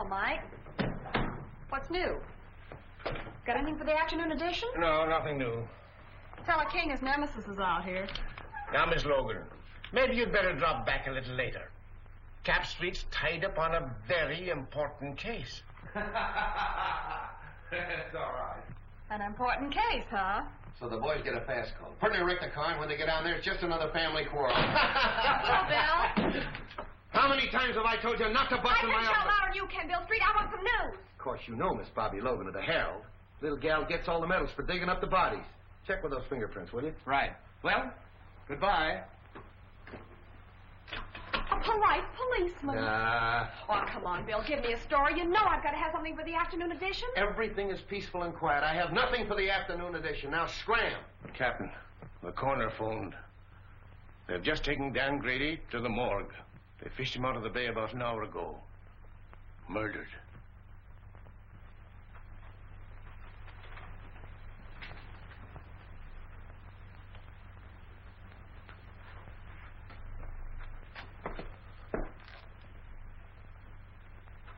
Mike. What's new? Got anything for the afternoon edition? No, nothing new. Fella King, his nemesis, is out here. Now, Miss Logan, maybe you'd better drop back a little later. Cap Street's tied up on a very important case. That's all right. An important case, huh? So the boys get a fast call. Pretty wreck the car, and when they get down there, it's just another family quarrel. Hello, Bill. How many times have I told you not to bust in my office? I can shout louder than you can, Bill Street. I want some news. Of course, you know Miss Bobby Logan of the Herald. Little gal gets all the medals for digging up the bodies. Check with those fingerprints, will you? Right. Well, goodbye. A polite policeman. Oh, come on, Bill. Give me a story. You know I've got to have something for the afternoon edition. Everything is peaceful and quiet. I have nothing for the afternoon edition. Now, scram. Captain, the coroner phoned. They've just taken Dan Grady to the morgue. They fished him out of the bay about an hour ago. Murdered.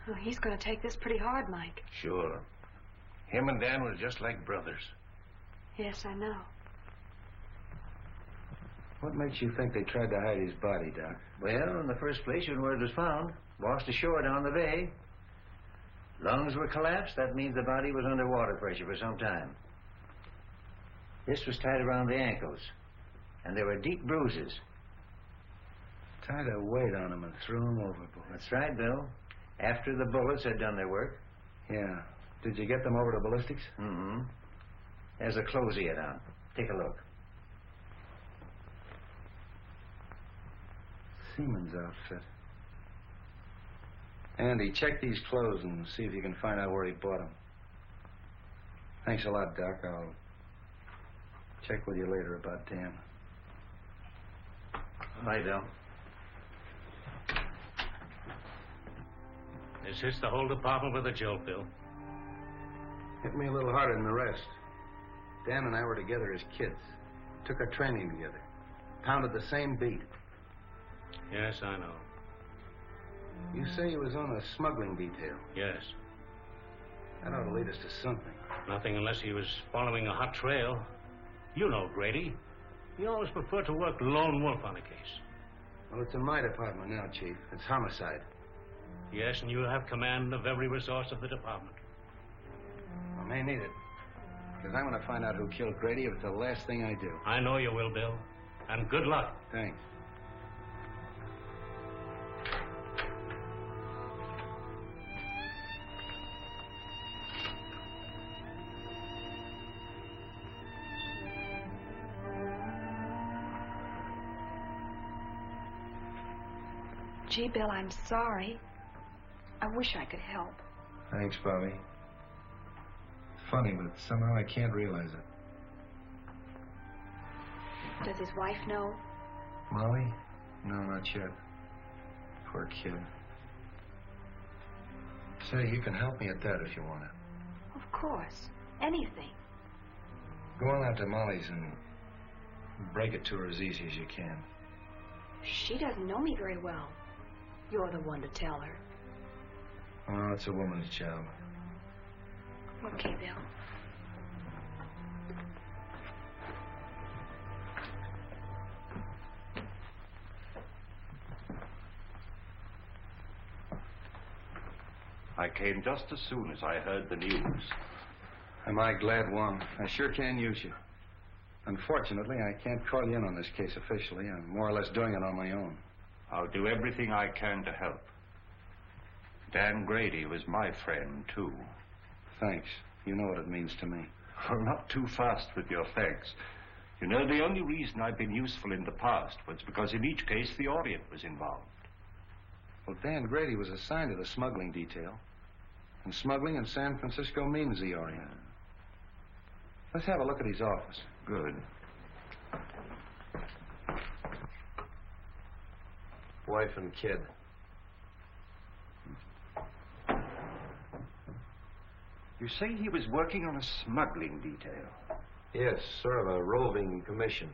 Oh, he's going to take this pretty hard, Mike. Sure. Him and Dan were just like brothers. Yes, I know. What makes you think they tried to hide his body, Doc? Well, in the first place, when word was found, washed ashore down the bay. Lungs were collapsed. That means the body was under water pressure for some time. This was tied around the ankles, and there were deep bruises. Tied a weight on him and threw him overboard. That's right, Bill. After the bullets had done their work. Yeah. Did you get them over to ballistics? Mm-hmm. There's a clothes he had on. Take a look. Seaman's outfit. Andy, check these clothes and see if you can find out where he bought them. Thanks a lot, Doc. I'll check with you later about Dan. Bye, Bill. This hits the whole department with a jolt, Bill. Hit me a little harder than the rest. Dan and I were together as kids. Took our training together. Pounded the same beat. Yes, I know. You say he was on a smuggling detail. Yes. That ought to lead us to something. Nothing unless he was following a hot trail. You know Grady. He always preferred to work lone wolf on a case. Well, it's in my department now, Chief. It's homicide. Yes, and you have command of every resource of the department. I may need it. Because I'm going to find out who killed Grady if it's the last thing I do. I know you will, Bill. And good luck. Thanks. Gee, Bill, I'm sorry. I wish I could help. Thanks, Bobby. funny, but somehow I can't realize it. Does his wife know? Molly? No, not yet. Poor kid. Say, you can help me at that if you want to. Of course. Anything. Go on out to Molly's and break it to her as easy as you can. She doesn't know me very well. You're the one to tell her. Oh, it's a woman's job. Okay, Bill. I came just as soon as I heard the news. Am I glad, Wong? I sure can use you. Unfortunately, I can't call you in on this case officially. I'm more or less doing it on my own. I'll do everything I can to help. Dan Grady was my friend, too. Thanks. You know what it means to me. Well, not too fast with your thanks. You know, the only reason I've been useful in the past was because in each case the Orient was involved. Well, Dan Grady was assigned to the smuggling detail. And smuggling in San Francisco means the Orient. Let's have a look at his office. Good. Wife and kid. You say he was working on a smuggling detail? Yes, sort of a roving commission.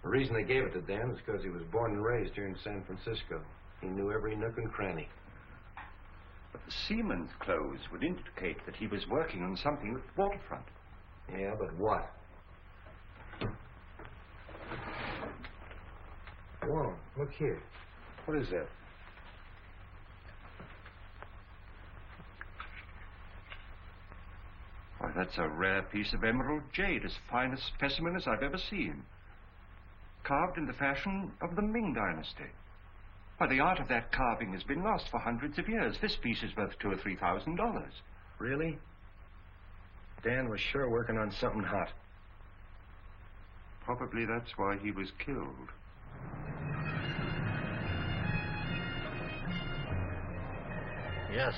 The reason they gave it to Dan is because he was born and raised here in San Francisco. He knew every nook and cranny. But the seaman's clothes would indicate that he was working on something at the waterfront. Yeah, but what? Whoa, look here. What is that? Why, that's a rare piece of emerald jade, as fine a specimen as I've ever seen. Carved in the fashion of the Ming Dynasty. Why, the art of that carving has been lost for hundreds of years. This piece is worth $2,000 or $3,000. Really? Dan was sure working on something hot. Probably that's why he was killed. Yes,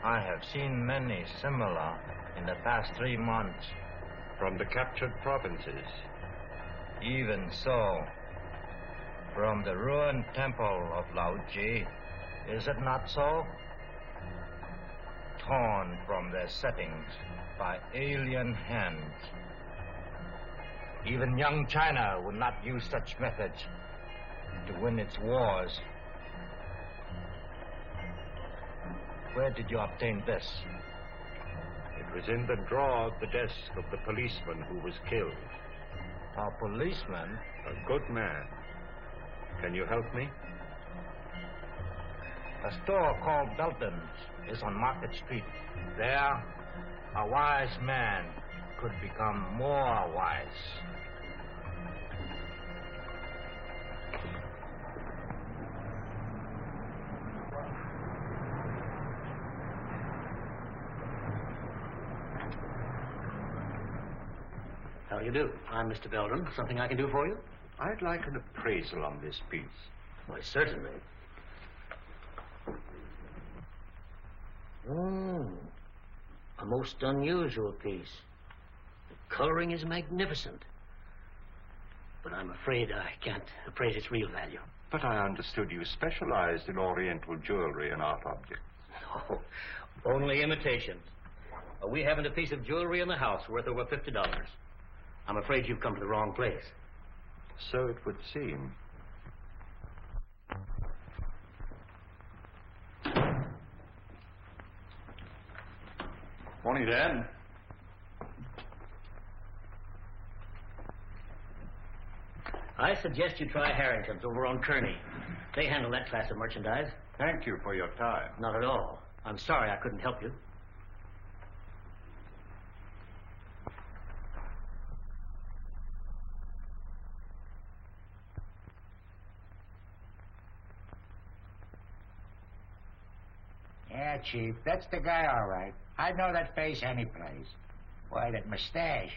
I have seen many similar in the past 3 months. From the captured provinces. Even so, from the ruined temple of Lao Ji, is it not so? Torn from their settings by alien hands. Even young China would not use such methods to win its wars. Where did you obtain this? It was in the drawer of the desk of the policeman who was killed. A policeman? A good man. Can you help me? A store called Belton's is on Market Street. There, a wise man could become more wise. How do you do? I'm Mr. Belden. Something I can do for you? I'd like an appraisal on this piece. Why, certainly. A most unusual piece. The coloring is magnificent. But I'm afraid I can't appraise its real value. But I understood you specialized in Oriental jewelry and art objects. No, only imitations. We haven't a piece of jewelry in the house worth over $50. I'm afraid you've come to the wrong place. So it would seem. Morning, Dan. I suggest you try Harrington's over on Kearney. They handle that class of merchandise. Thank you for your time. Not at all. I'm sorry I couldn't help you. Yeah, Chief, that's the guy, all right. I'd know that face any place. Why, that mustache.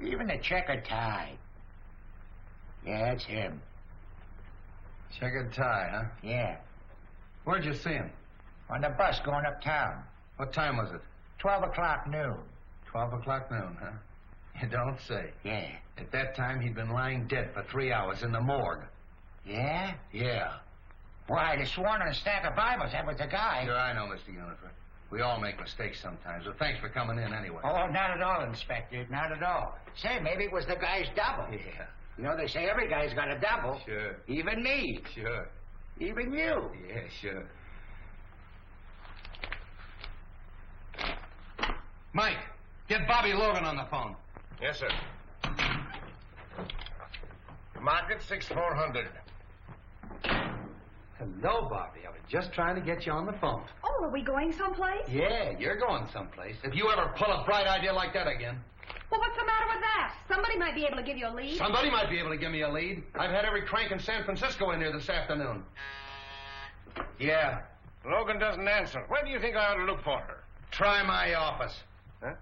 Even the checkered tie. Yeah, it's him. Checkered tie, huh? Yeah. Where'd you see him? On the bus going uptown. What time was it? 12 o'clock noon. 12 o'clock noon, huh? You don't say. Yeah. At that time, he'd been lying dead for 3 hours in the morgue. Yeah? Yeah. Why, they sworn on a stack of Bibles. That was the guy. Sure, I know, Mr. Unifer. We all make mistakes sometimes, but thanks for coming in anyway. Oh, not at all, Inspector. Not at all. Say, maybe it was the guy's double. Yeah. You know, they say every guy's got a double. Sure. Even me. Sure. Even you. Yeah, sure. Mike, get Bobby Logan on the phone. Yes, sir. Market 6400. Hello, Bobby. I was just trying to get you on the phone. Oh, are we going someplace? Yeah, you're going someplace. If you ever pull a bright idea like that again. Well, what's the matter with that? Somebody might be able to give you a lead. Somebody might be able to give me a lead. I've had every crank in San Francisco in here this afternoon. Yeah. Logan doesn't answer. Where do you think I ought to look for her? Try my office. Huh?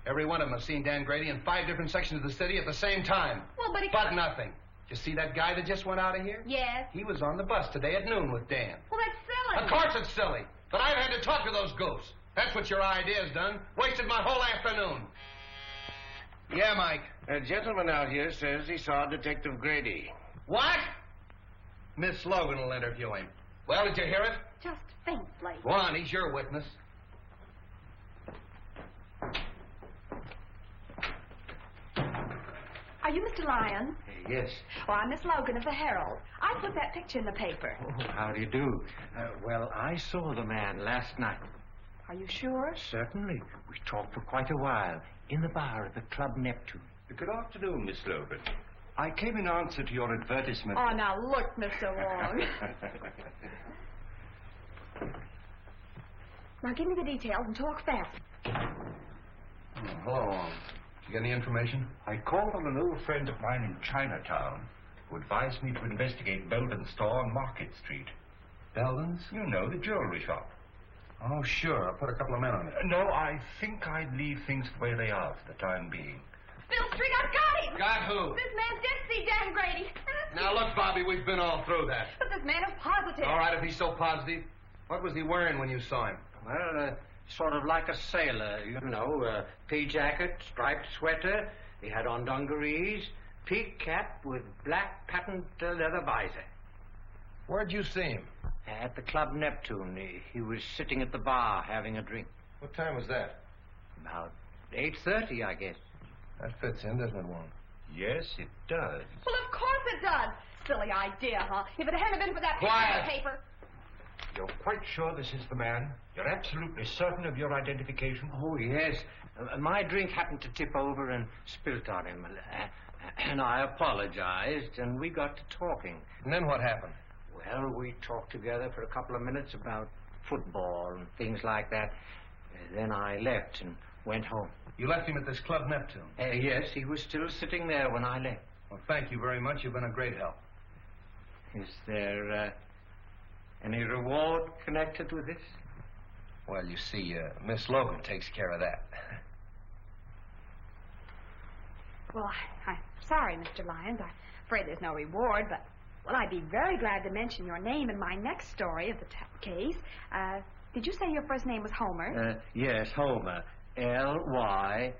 Every one of them have seen Dan Grady in 5 different sections of the city at the same time. Well, but But nothing. Did you see that guy that just went out of here? Yes. He was on the bus today at noon with Dan. Well, that's silly. Of course it's silly. But I've had to talk to those ghosts. That's what your idea's done. Wasted my whole afternoon. Yeah, Mike. A gentleman out here says he saw Detective Grady. What? Miss Logan will interview him. Well, did you hear it? Just faintly. Go on, he's your witness. Are you Mr. Lyon? Yes. Oh, I'm Miss Logan of the Herald. I put that picture in the paper. Oh, how do you do? Well, I saw the man last night. Are you sure? Certainly. We talked for quite a while in the bar at the Club Neptune. Good afternoon, Miss Logan. I came in answer to your advertisement. Oh, now look, Mr. Wong. Now give me the details and talk fast. Oh, hello. You got any information? I called on an old friend of mine in Chinatown who advised me to investigate Belden's store on Market Street. Belden's? You know, the jewelry shop. Oh, sure. I'll put a couple of men on it. No, I think I'd leave things the way they are for the time being. Bill Street, I've got him! Got who? This man did see Dan Grady. Now, look, Bobby, we've been all through that. But this man is positive. All right, if he's so positive. What was he wearing when you saw him? Well, sort of like a sailor, you know, pea jacket, striped sweater. He had on dungarees, peak cap with black patent leather visor. Where'd you see him? At the Club Neptune. He was sitting at the bar having a drink. What time was that? About 8:30, I guess. That fits in, doesn't it, Wong? Yes, it does. Well, of course it does. Silly idea, huh? If it hadn't been for that Quiet. paper. You're quite sure this is the man? You're absolutely certain of your identification? Oh, yes. My drink happened to tip over and spilt on him. And I apologized, and we got to talking. And then what happened? Well, we talked together for a couple of minutes about football and things like that. Then I left and went home. You left him at this Club Neptune? Yes, he was still sitting there when I left. Well, thank you very much. You've been a great help. Is there any reward connected with this? Well, you see, Miss Logan takes care of that. Well, I'm sorry, Mr. Lyons. I'm afraid there's no reward, but, well, I'd be very glad to mention your name in my next story of the case. Did you say your first name was Homer? Yes, Homer. L-Y-O-N-S.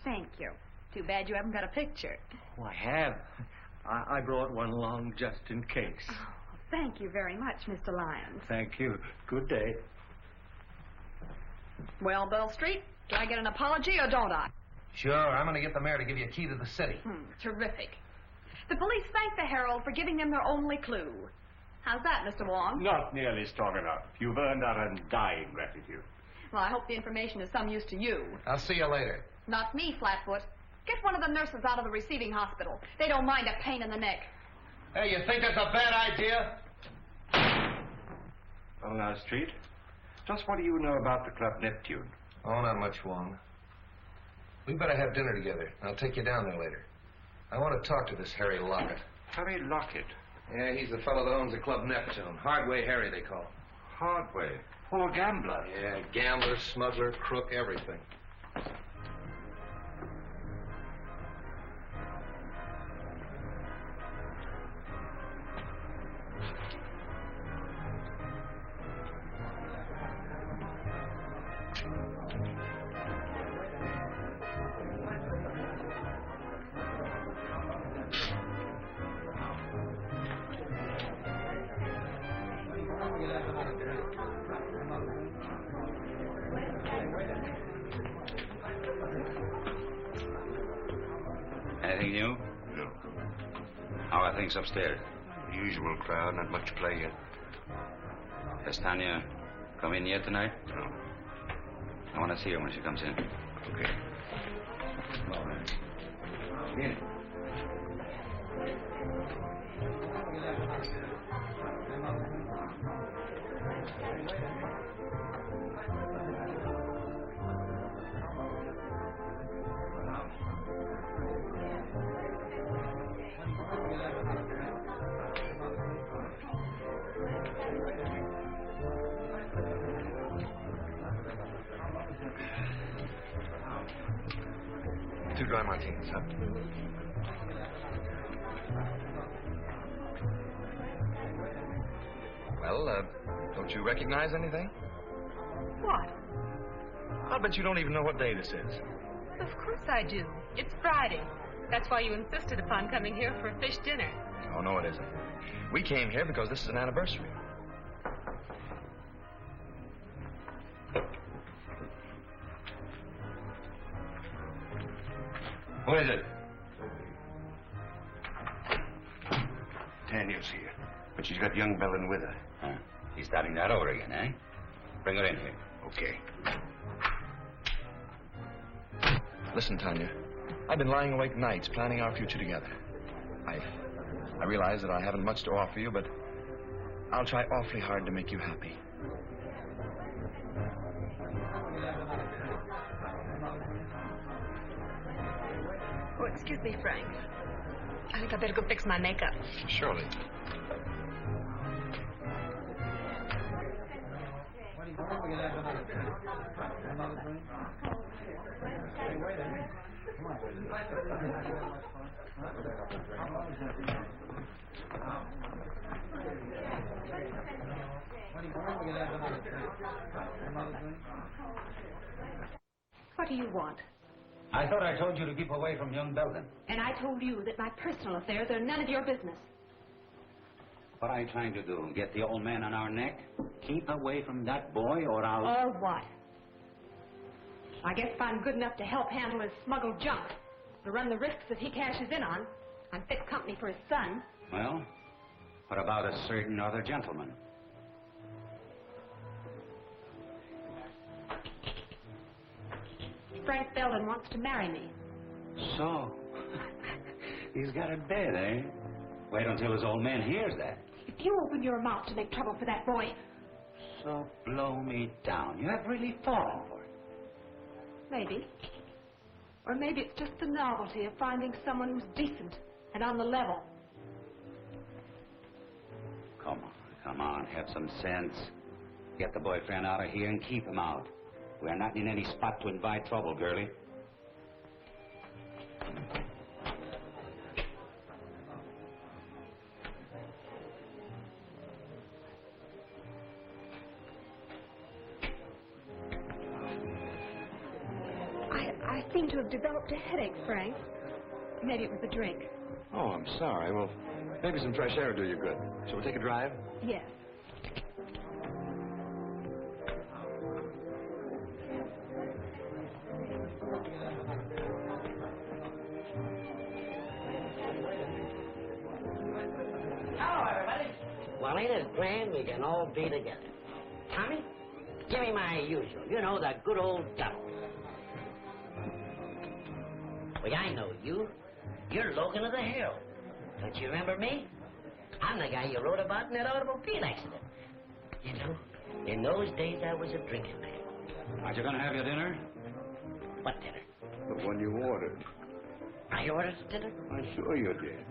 Thank you. Too bad you haven't got a picture. Oh, I have. I brought one along just in case. Oh, thank you very much, Mr. Lyons. Thank you. Good day. Well, Bell Street, do I get an apology or don't I? Sure, I'm going to get the mayor to give you a key to the city. Terrific. The police thank the Herald for giving them their only clue. How's that, Mr. Wong? Not nearly strong enough. You've earned our undying gratitude. Well, I hope the information is some use to you. I'll see you later. Not me, Flatfoot. Get one of the nurses out of the receiving hospital. They don't mind a pain in the neck. Hey, you think that's a bad idea? On our street. Just what do you know about the Club Neptune? Oh, not much, Wong. We better have dinner together. I'll take you down there later. I want to talk to this Harry Lockett. Harry Lockett? Yeah, he's the fellow that owns the Club Neptune. Hardway Harry, they call him. Hardway? Oh, a gambler. Yeah, gambler, smuggler, crook, everything. things upstairs? The usual crowd, not much play yet. Has Tanya come in yet tonight? No. I want to see her when she comes in. Okay. Viene. Two dry martinis, huh? Well, don't you recognize anything? What? I'll bet you don't even know what day this is. Of course I do. It's Friday. That's why you insisted upon coming here for a fish dinner. Oh, no, it isn't. We came here because this is an anniversary. Who is it? Tanya's here, but she's got young Bellin with her. Huh. He's starting that over again, eh? Bring her in here. Okay. Listen, Tanya, I've been lying awake nights planning our future together. I realize that I haven't much to offer you, but I'll try awfully hard to make you happy. Oh, excuse me, Frank. I think I better go fix my makeup. Surely. What do you want? I thought I told you to keep away from young Belden. And I told you that my personal affairs are none of your business. What are you trying to do? Get the old man on our neck? Keep away from that boy or I'll... Or what? I guess if I'm good enough to help handle his smuggled junk, to run the risks that he cashes in on, I'm fit company for his son. Well, what about a certain other gentleman? Frank Belden wants to marry me. So, he's got a bed, eh? Wait until his old man hears that. If you open your mouth to make trouble for that boy... So blow me down. You have really fallen for it. Maybe. Or maybe it's just the novelty of finding someone who's decent and on the level. Come on, have some sense. Get the boyfriend out of here and keep him out. We're not in any spot to invite trouble, girlie. I seem to have developed a headache, Frank. Maybe it was the drink. Oh, I'm sorry. Well, maybe some fresh air will do you good. Shall we take a drive? Yes. Hello, everybody. Well, ain't it grand we can all be together? Tommy, give me my usual. You know, the good old double. Well, I know you. You're Logan of the Herald. Don't you remember me? I'm the guy you wrote about in that automobile accident. You know, in those days I was a drinking man. Aren't you going to have your dinner? What dinner? The one you ordered. I ordered dinner? I'm sure you did.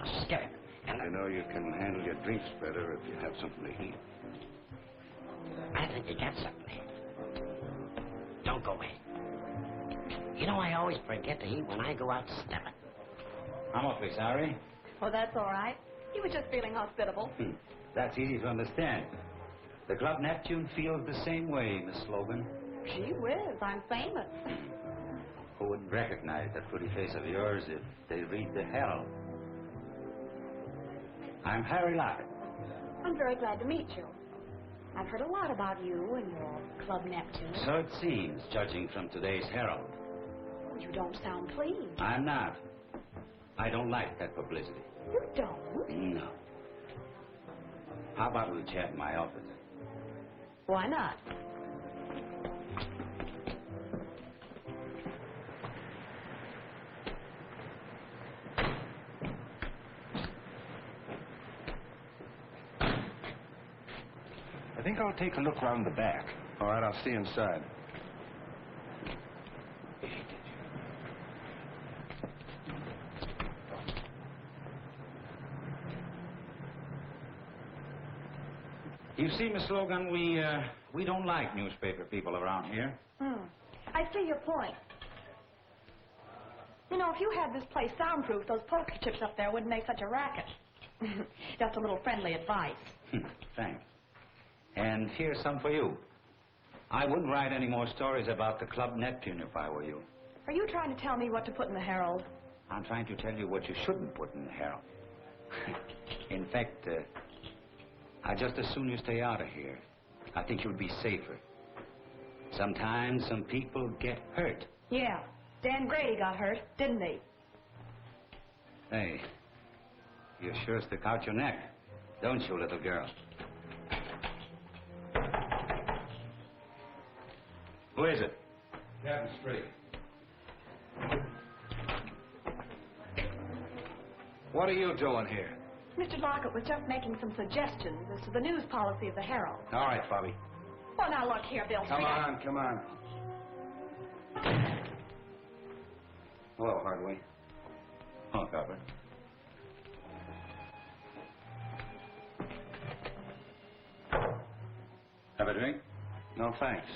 Oh, scare him. And I know you can handle your drinks better if you have something to eat. I think you got something to eat. Don't go away. You know, I always forget to eat when I go out stepping. I'm awfully sorry. Oh, that's all right. He was just feeling hospitable. That's easy to understand. The Club Neptune feels the same way, Miss Logan. Gee whiz, I'm famous. Who wouldn't recognize that pretty face of yours if they read the Herald? I'm Harry Lockett. I'm very glad to meet you. I've heard a lot about you and your Club Neptune. So it seems, judging from today's Herald. Oh, you don't sound pleased. I'm not. I don't like that publicity. You don't? No. How about we chat in my office? Why not? I think I'll take a look round the back. All right, I'll see you inside. You see, Miss Logan, we don't like newspaper people around here. I see your point. You know, if you had this place soundproof, those poker chips up there wouldn't make such a racket. Just a little friendly advice. Thanks. And here's some for you. I wouldn't write any more stories about the Club Neptune if I were you. Are you trying to tell me what to put in the Herald? I'm trying to tell you what you shouldn't put in the Herald. In fact, I'd just as soon you stay out of here. I think you'll be safer. Sometimes some people get hurt. Yeah. Dan Grady got hurt, didn't he? Hey, you sure stick out your neck, don't you, little girl? Who is it? Captain Street. What are you doing here? Mr. Lockett was just making some suggestions as to the news policy of the Herald. All right, Bobby. Well, now look here, Bill. Come on. Hello, Hardway. Oh, Copper. Have a drink? No, thanks.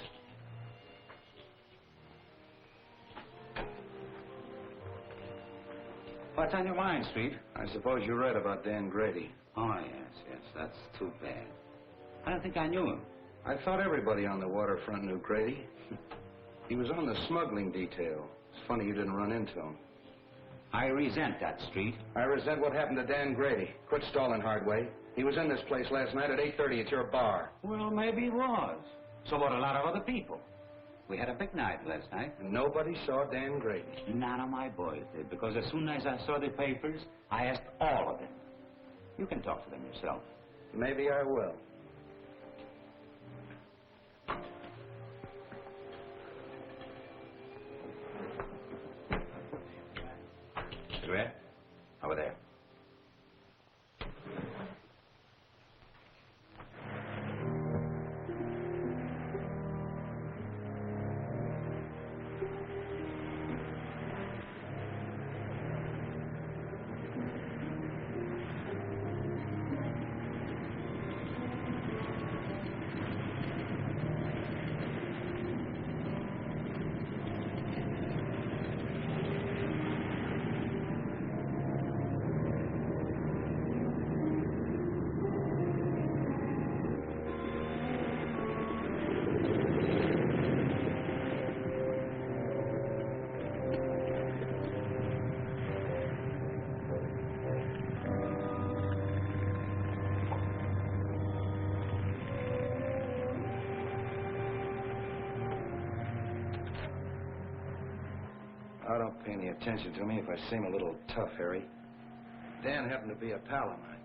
What's on your mind, Street? I suppose you read about Dan Grady. Oh, yes. That's too bad. I don't think I knew him. I thought everybody on the waterfront knew Grady. He was on the smuggling detail. It's funny you didn't run into him. I resent that, Street. I resent what happened to Dan Grady. Quit stalling, Hardway. He was in this place last night at 8:30 at your bar. Well, maybe he was. So what a lot of other people. We had a big night last night. And nobody saw Dan Grady. None of my boys did, because as soon as I saw the papers, I asked all of them. You can talk to them yourself. Maybe I will. Cigarette? Over there. Oh, don't pay any attention to me if I seem a little tough, Harry. Dan happened to be a pal of mine.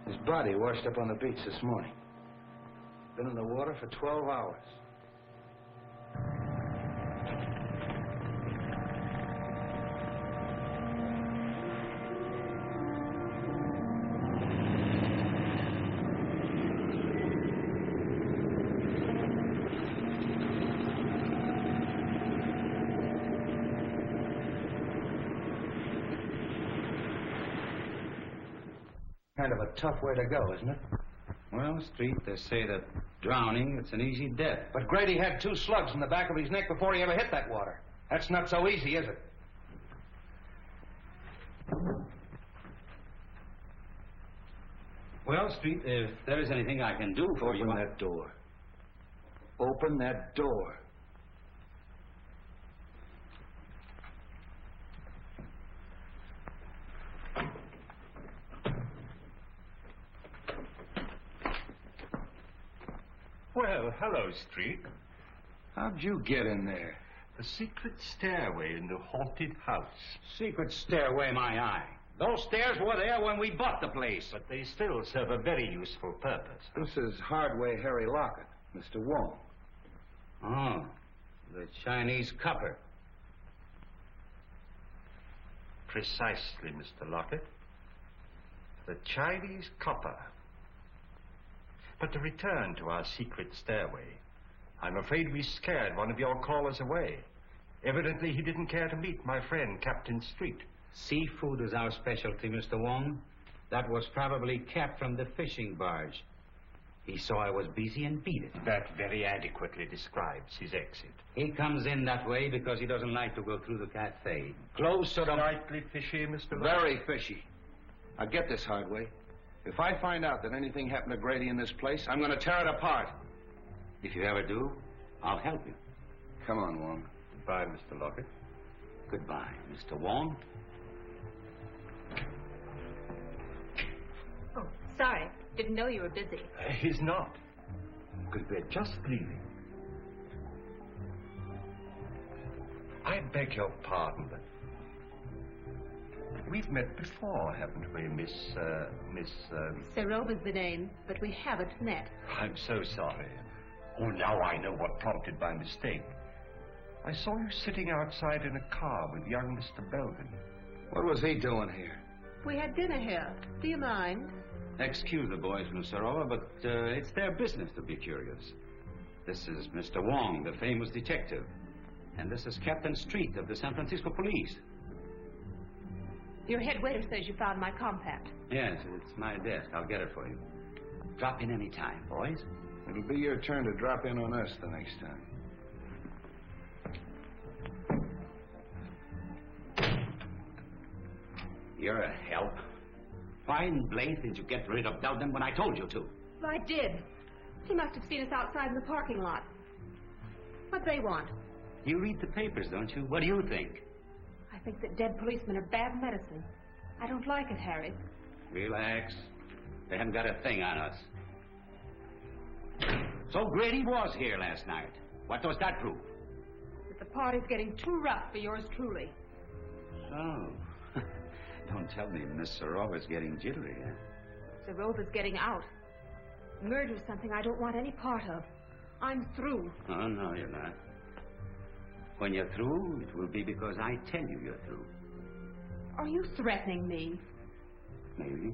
His body washed up on the beach this morning. Been in the water for 12 hours. Kind of a tough way to go, isn't it? Well, Street, they say that drowning, it's an easy death. But Grady had 2 slugs in the back of his neck before he ever hit that water. That's not so easy, is it? Well, Street, if there is anything I can do for you... Open that door. Open that door. Well, hello, Street. How'd you get in there? The secret stairway in the haunted house. Secret stairway, my eye. Those stairs were there when we bought the place. But they still serve a very useful purpose. This is Hardway Harry Lockett, Mr. Wong. Oh, the Chinese copper. Precisely, Mr. Lockett. The Chinese copper. But to return to our secret stairway, I'm afraid we scared one of your callers away. Evidently, he didn't care to meet my friend, Captain Street. Seafood is our specialty, Mr. Wong. That was probably Cap from the fishing barge. He saw I was busy and beat it. That very adequately describes his exit. He comes in that way because he doesn't like to go through the cafe. Close to the... Slightly fishy, Mr. Very fishy. Now get this, Hardway. If I find out that anything happened to Grady in this place, I'm going to tear it apart. If you ever do, I'll help you. Come on, Wong. Goodbye, Mr. Lockett. Goodbye, Mr. Wong. Oh, sorry. Didn't know you were busy. He's not. Because we're just leaving. I beg your pardon, but we've met before, haven't we, Miss... Serova's the name, but we haven't met. I'm so sorry. Oh, now I know what prompted my mistake. I saw you sitting outside in a car with young Mr. Belden. What was he doing here? We had dinner here. Do you mind? Excuse the boys, Miss Serova, but it's their business to be curious. This is Mr. Wong, the famous detective. And this is Captain Street of the San Francisco Police. Your head waiter says you found my compact. Yes, it's my desk. I'll get it for you. Drop in any time, boys. It'll be your turn to drop in on us the next time. You're a help. Why in blazes did you get rid of Belden when I told you to? Well, I did. He must have seen us outside in the parking lot. What they want? You read the papers, don't you? What do you think? I think that dead policemen are bad medicine. I don't like it, Harry. Relax. They haven't got a thing on us. So Grady was here last night. What does that prove? That the party's getting too rough for yours truly. So, don't tell me Miss Serova's getting jittery, huh? Serova's getting out. Murder's something I don't want any part of. I'm through. Oh, no, you're not. When you're through, it will be because I tell you you're through. Are you threatening me? Maybe.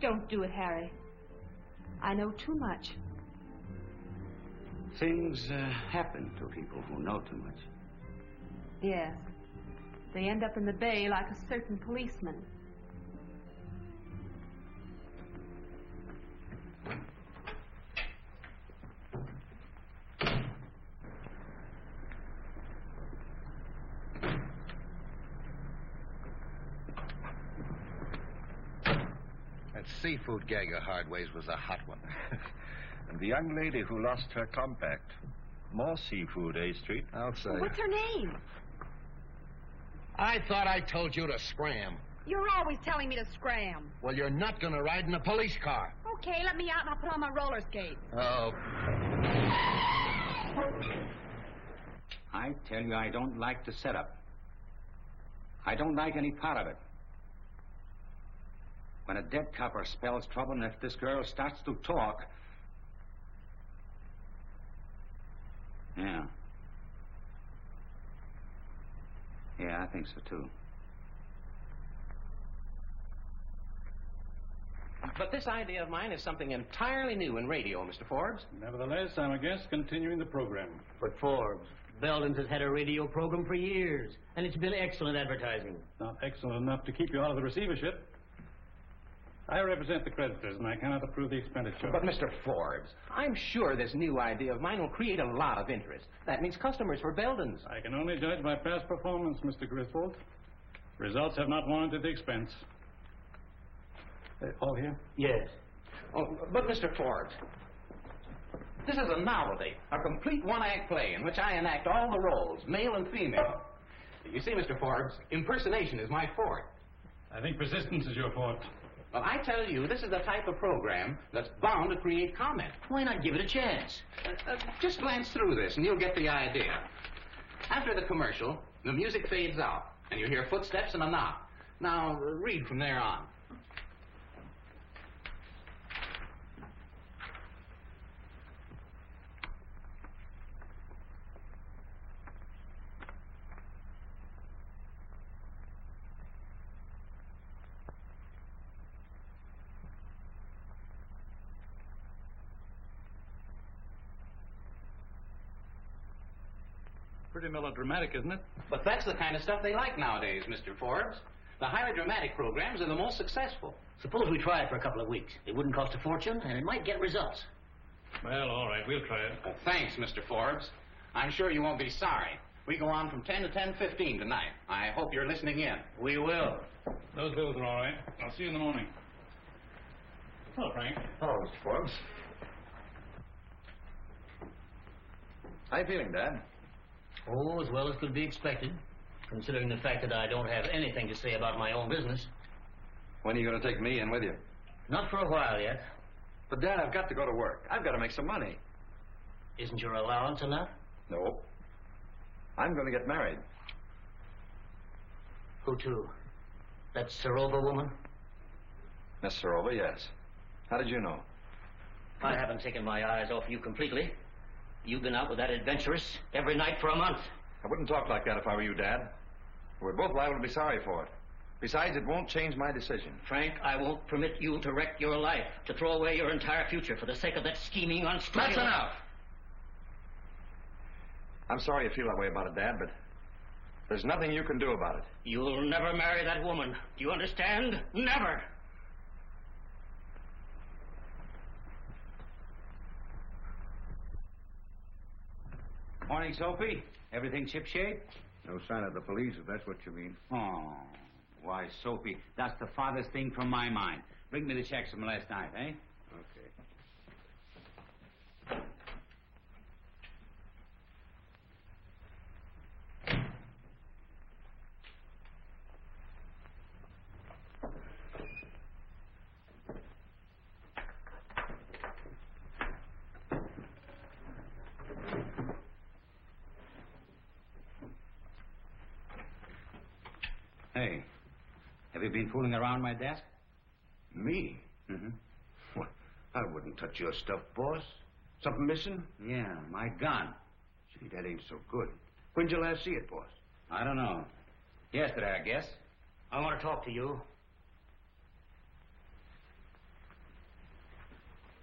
Don't do it, Harry. I know too much. Things happen to people who know too much. Yes. They end up in the bay like a certain policeman. That seafood gag of Hardway's was a hot one. And the young lady who lost her compact. More seafood, eh, Street? I'll say. Well, what's her name? I thought I told you to scram. You're always telling me to scram. Well, you're not going to ride in a police car. Okay, let me out and I'll put on my roller skates. Oh. I tell you, I don't like the setup. I don't like any part of it. When a dead copper spells trouble, and if this girl starts to talk... Yeah. Yeah, I think so, too. But this idea of mine is something entirely new in radio, Mr. Forbes. Nevertheless, I'm against continuing the program. But Forbes, Belden's has had a radio program for years, and it's been excellent advertising. Not excellent enough to keep you out of the receivership. I represent the creditors, and I cannot approve the expenditure. But, Mr. Forbes, I'm sure this new idea of mine will create a lot of interest. That means customers for Belden's. I can only judge by past performance, Mr. Griswold. Results have not warranted the expense. All here? Yes. Oh, but, Mr. Forbes, this is a novelty, a complete one-act play in which I enact all the roles, male and female. You see, Mr. Forbes, impersonation is my forte. I think persistence is your fault. Well, I tell you, this is the type of program that's bound to create comment. Why not give it a chance? Just glance through this, and you'll get the idea. After the commercial, the music fades out, and you hear footsteps and a knock. Now, read from there on. Pretty melodramatic, isn't it? But that's the kind of stuff they like nowadays, Mr. Forbes. The highly dramatic programs are the most successful. Suppose we try it for a couple of weeks. It wouldn't cost a fortune, and it might get results. Well, all right, we'll try it. Well, thanks, Mr. Forbes. I'm sure you won't be sorry. We go on from 10 to 10:15 tonight. I hope you're listening in. We will. Those bills are all right. I'll see you in the morning. Hello, Frank. Hello, Mr. Forbes. How you feeling, Dad? Oh, as well as could be expected, considering the fact that I don't have anything to say about my own business. When are you going to take me in with you? Not for a while yet. But, Dad, I've got to go to work. I've got to make some money. Isn't your allowance enough? No. I'm going to get married. Who to? That Serova woman? Miss Serova, yes. How did you know? I haven't taken my eyes off you completely. You've been out with that adventuress every night for a month. I wouldn't talk like that if I were you, Dad. We're both liable to be sorry for it. Besides, it won't change my decision. Frank, I won't permit you to wreck your life, to throw away your entire future for the sake of that scheming, unscrupulous... That's enough! I'm sorry you feel that way about it, Dad, but there's nothing you can do about it. You'll never marry that woman. Do you understand? Never! Morning, Sophie. Everything shipshape? No sign of the police, if that's what you mean. Oh, why, Sophie, that's the farthest thing from my mind. Bring me the checks from last night, eh? Okay. Hey, have you been fooling around my desk? Me? Mm-hmm. What? I wouldn't touch your stuff, boss. Something missing? Yeah, my gun. Gee, that ain't so good. When'd you last see it, boss? I don't know. Yesterday, I guess. I want to talk to you.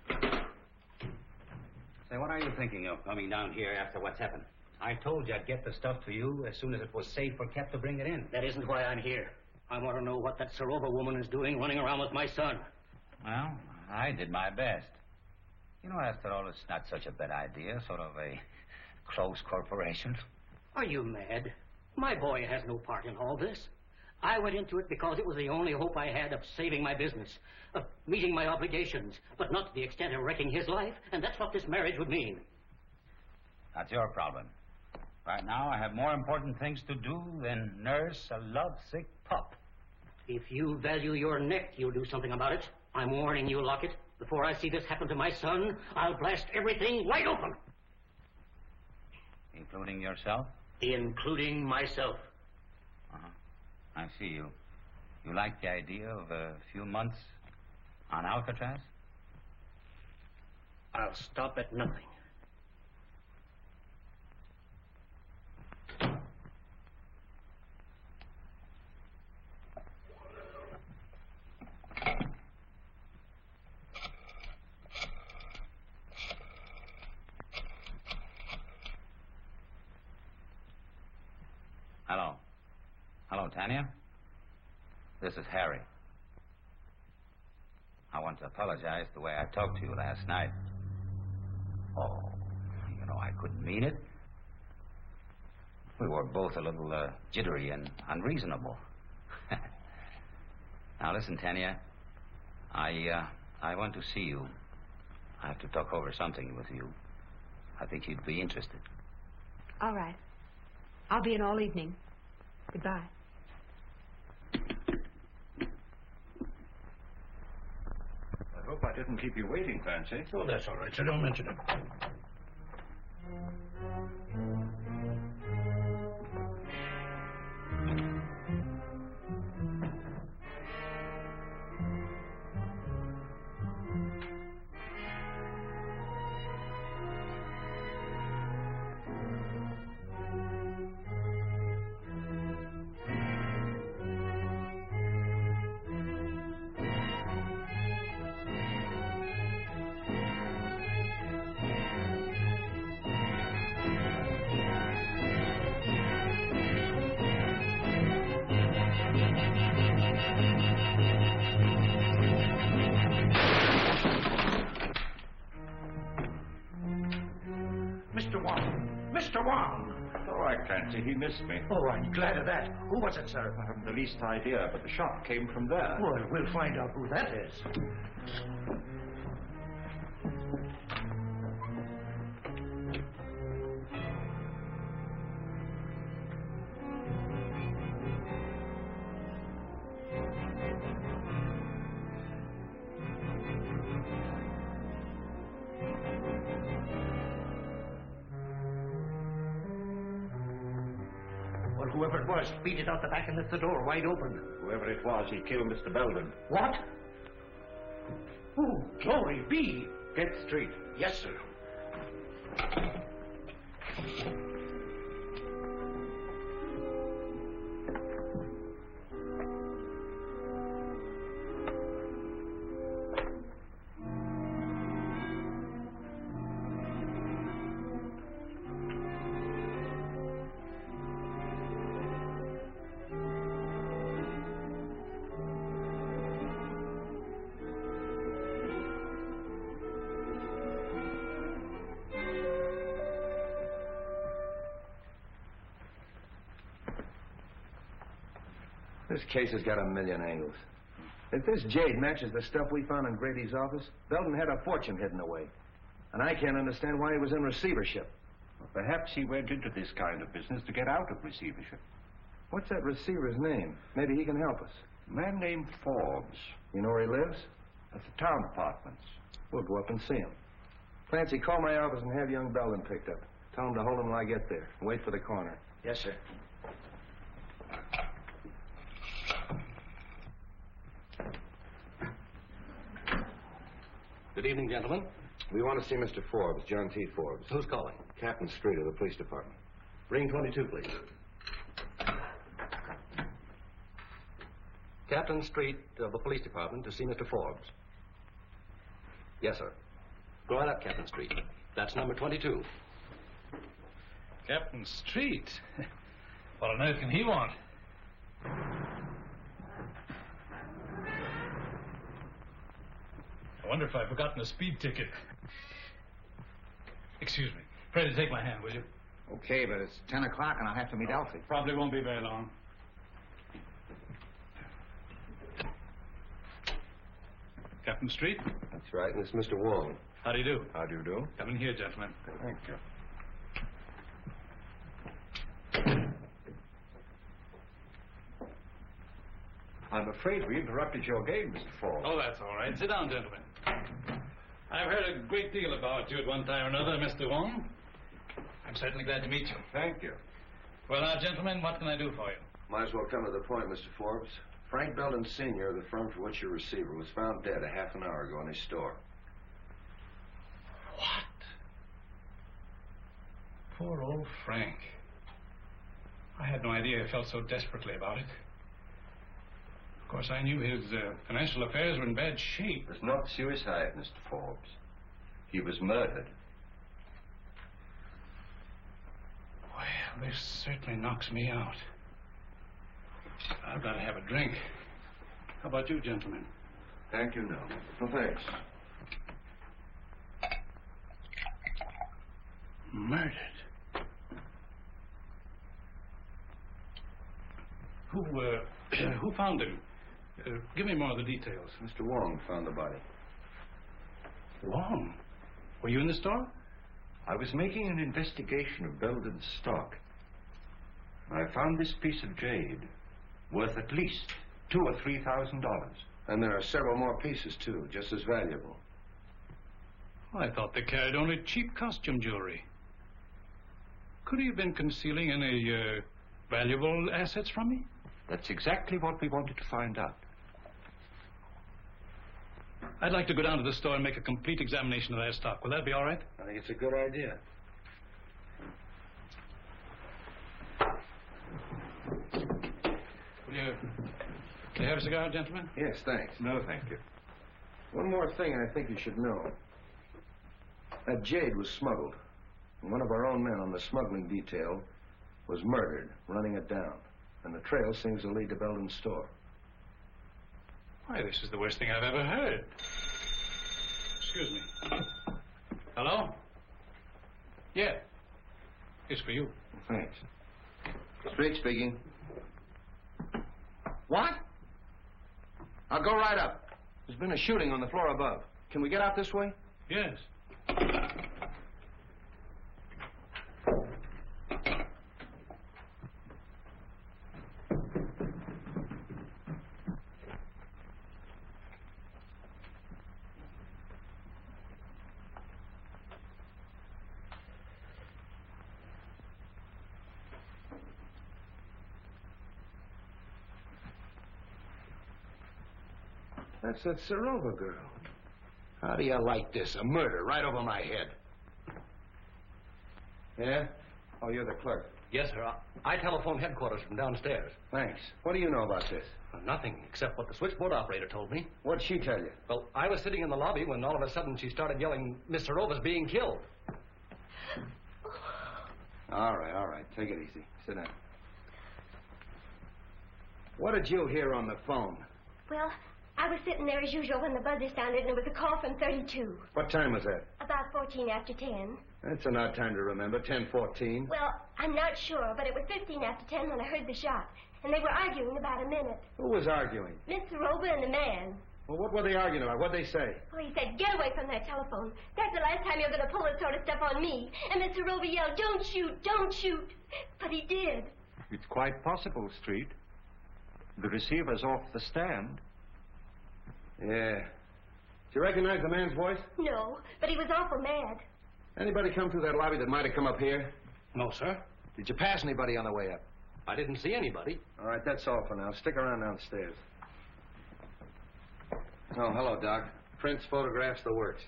Say, what are you thinking of coming down here after what's happened? I told you I'd get the stuff to you as soon as it was safe or kept to bring it in. That isn't why I'm here. I want to know what that Serova woman is doing running around with my son. Well, I did my best. You know, after all, it's not such a bad idea, sort of a close corporation. Are you mad? My boy has no part in all this. I went into it because it was the only hope I had of saving my business, of meeting my obligations, but not to the extent of wrecking his life, and that's what this marriage would mean. That's your problem. Right now, I have more important things to do than nurse a lovesick pup. If you value your neck, you'll do something about it. I'm warning you, Lockett. Before I see this happen to my son, I'll blast everything wide open. Including yourself? Including myself. Uh-huh. I see you. You like the idea of a few months on Alcatraz? I'll stop at nothing. Hello. Hello, Tanya. This is Harry. I want to apologize the way I talked to you last night. Oh, you know, I couldn't mean it. We were both a little jittery and unreasonable. Now, listen, Tanya. I want to see you. I have to talk over something with you. I think you'd be interested. All right. I'll be in all evening. Goodbye. I hope I didn't keep you waiting, Clancy. Oh, that's all right, so don't mention it. Mr. Wong. Mr. Wong! Oh, I fancy he missed me. Oh, I'm glad of that. Who was it, sir? I haven't the least idea, but the shot came from there. Well, we'll find out who that is. Whoever it was beat it out the back and left the door wide open. Whoever it was, he killed Mr. Belden. What? Oh, glory be! Get Street. Yes, sir. This case has got a million angles. If this jade matches the stuff we found in Grady's office, Belden had a fortune hidden away. And I can't understand why he was in receivership. Well, perhaps he went into this kind of business to get out of receivership. What's that receiver's name? Maybe he can help us. A man named Forbes. You know where he lives? At the town apartments. We'll go up and see him. Clancy, call my office and have young Belden picked up. Tell him to hold him till I get there. And wait for the coroner. Yes, sir. Good evening, gentlemen. We want to see Mr. Forbes, John T. Forbes. Who's calling? Captain Street of the police department. Ring 22, please. Captain Street of the police department to see Mr. Forbes. Yes, sir. Go right up, Captain Street. That's number 22. Captain Street? What on earth can he want? I wonder if I've forgotten a speed ticket. Excuse me. Pray to take my hand, will you? Okay, but it's 10 o'clock and I'll have to meet Elsie. Probably won't be very long. Captain Street? That's right, and it's Mr. Wong. How do you do? How do you do? Come in here, gentlemen. Thank you. I'm afraid we interrupted your game, Mr. Forbes. Oh, that's all right. Sit down, gentlemen. I've heard a great deal about you at one time or another, Mr. Wong. I'm certainly glad to meet you. Thank you. Well, now, gentlemen, what can I do for you? Might as well come to the point, Mr. Forbes. Frank Belden Sr., of the firm for which you're receiver, was found dead a half an hour ago in his store. What? Poor old Frank. I had no idea he felt so desperately about it. Of course, I knew his financial affairs were in bad shape. It was not suicide, Mr. Forbes. He was murdered. Well, this certainly knocks me out. I've got to have a drink. How about you, gentlemen? Thank you, no. Well, thanks. Murdered. Who found him? Give me more of the details. Mr. Wong found the body. Wong? Were you in the store? I was making an investigation of Belden's stock. I found this piece of jade worth at least $2,000 or $3,000. And there are several more pieces, too, just as valuable. I thought they carried only cheap costume jewelry. Could he have been concealing any valuable assets from me? That's exactly what we wanted to find out. I'd like to go down to the store and make a complete examination of their stock. Will that be all right? I think it's a good idea. Will you have a cigar, gentlemen? Yes, thanks. No, thank you. One more thing I think you should know. That jade was smuggled. And one of our own men on the smuggling detail was murdered, running it down. And the trail seems to lead to Belden's store. Why, this is the worst thing I've ever heard. Excuse me. Hello? Yeah. It's for you. Thanks. Street speaking. What? I'll go right up. There's been a shooting on the floor above. Can we get out this way? Yes. That's that Serova girl. How do you like this? A murder right over my head. Yeah? Oh, you're the clerk. Yes, sir. I telephoned headquarters from downstairs. Thanks. What do you know about this? Nothing, except what the switchboard operator told me. What'd she tell you? Well, I was sitting in the lobby when all of a sudden she started yelling, Miss Serova's being killed. All right. Take it easy. Sit down. What did you hear on the phone? Well, I was sitting there as usual when the buzzer sounded, and it was a call from 32. What time was that? About 14 after 10. That's an odd time to remember, 10:14. Well, I'm not sure, but it was 15 after 10 when I heard the shot. And they were arguing about a minute. Who was arguing? Miss Serova and the man. Well, what were they arguing about? What'd they say? Well, he said, get away from that telephone. That's the last time you're going to pull this sort of stuff on me. And Miss Serova yelled, don't shoot, don't shoot. But he did. It's quite possible, Street. The receiver's off the stand. Yeah. Do you recognize the man's voice? No, but he was awful mad. Anybody come through that lobby that might have come up here? No, sir. Did you pass anybody on the way up? I didn't see anybody. All right, that's all for now. Stick around downstairs. Oh, hello, Doc. Prints, photographs, the works.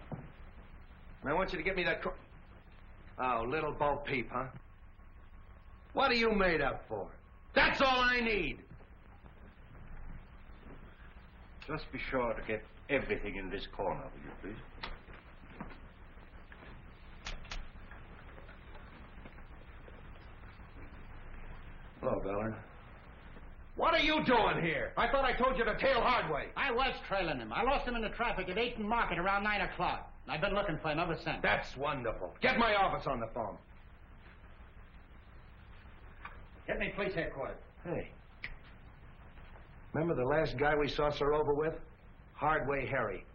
And I want you to get me that... Oh, little Bo Peep, huh? What are you made up for? That's all I need! Just be sure to get everything in this corner, will you, please? Hello, Ballard. What are you doing here? I thought I told you to tail Hardway. I was trailing him. I lost him in the traffic at 8th and Market around 9 o'clock. I've been looking for him ever since. That's wonderful. Get my office on the phone. Get me police headquarters. Hey. Remember the last guy we saw Serova with? Hardway Harry.